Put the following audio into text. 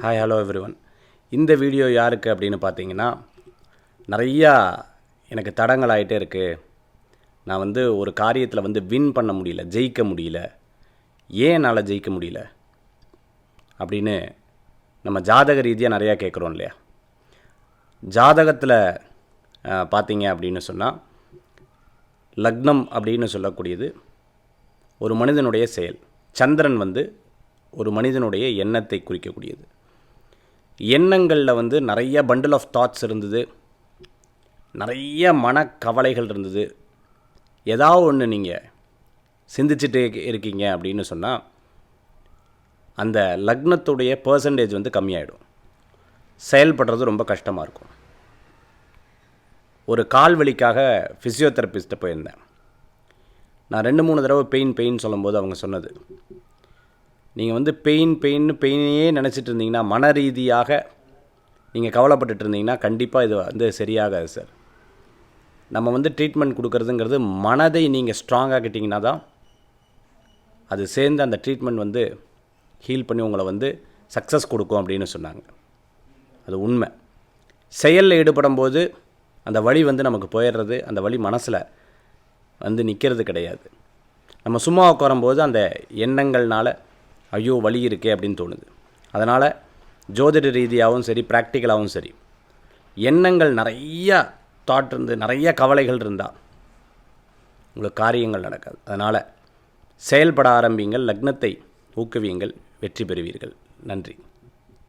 Hi hello everyone. இந்த video யாருக்கு அப்படின்னு பார்த்தீங்கன்னா, நிறையா எனக்கு தடங்கள் ஆகிட்டே இருக்குது. நான் ஒரு காரியத்தில் வின் பண்ண முடியல, ஜெயிக்க முடியல. ஏன் என்னால் ஜெயிக்க முடியல அப்படின்னு நம்ம ஜாதக ரீதியாக நிறையா கேட்குறோம் இல்லையா? ஜாதகத்தில் பார்த்தீங்க அப்படின்னு சொன்னால், லக்னம் அப்படின்னு சொல்லக்கூடியது ஒரு மனிதனுடைய செயல். சந்திரன் ஒரு மனிதனுடைய எண்ணத்தை குறிக்கக்கூடியது. எண்ணங்களில் நிறைய பண்டில் ஆஃப் தாட்ஸ் இருந்தது, நிறைய மனக்கவலைகள் இருந்தது. ஏதாவது ஒன்று நீங்கள் சிந்திச்சுட்டே இருக்கீங்க அப்படின்னு சொன்னால், அந்த லக்னத்துடைய பர்சன்டேஜ் கம்மியாயிடும். செயல்படுறது ரொம்ப கஷ்டமாக இருக்கும். ஒரு கால் வலிக்காக ஃபிசியோதெரபிஸ்ட்டை போயிருந்தேன். நான் 2-3 தடவை பெயின் சொல்லும்போது அவங்க சொன்னது, நீங்கள் பெயினையே நினச்சிட்டு இருந்தீங்கன்னா, மன ரீதியாக நீங்கள் கவலைப்பட்டுட்டு இருந்தீங்கன்னா கண்டிப்பாக இது சரியாகாது சார். நம்ம ட்ரீட்மெண்ட் கொடுக்குறதுங்கிறது மனதை நீங்கள் ஸ்ட்ராங்காகிட்டிங்கன்னா தான் அது சேர்ந்து அந்த ட்ரீட்மெண்ட் ஹீல் பண்ணி உங்களை சக்ஸஸ் கொடுக்கும் அப்படின்னு சொன்னாங்க. அது உண்மை. செயலில் ஈடுபடும் போது அந்த வலி நமக்கு போயிடுறது, அந்த வலி மனசில் நிற்கிறது கிடையாது. நம்ம சும்மா உட்காரும்போது அந்த எண்ணங்கள்னால ஐயோ வலி இருக்கே அப்படின்னு தோணுது. அதனால் ஜோதிட ரீதியாகவும் சரி, ப்ராக்டிக்கலாகவும் சரி, எண்ணங்கள் நிறையா தாட் நிறைய கவலைகள் இருந்தால் உங்களுக்கு காரியங்கள் நடக்காது. அதனால் செயல்பட ஆரம்பிங்கள், லக்னத்தை ஊக்குவியுங்கள், வெற்றி பெறுவீர்கள். நன்றி.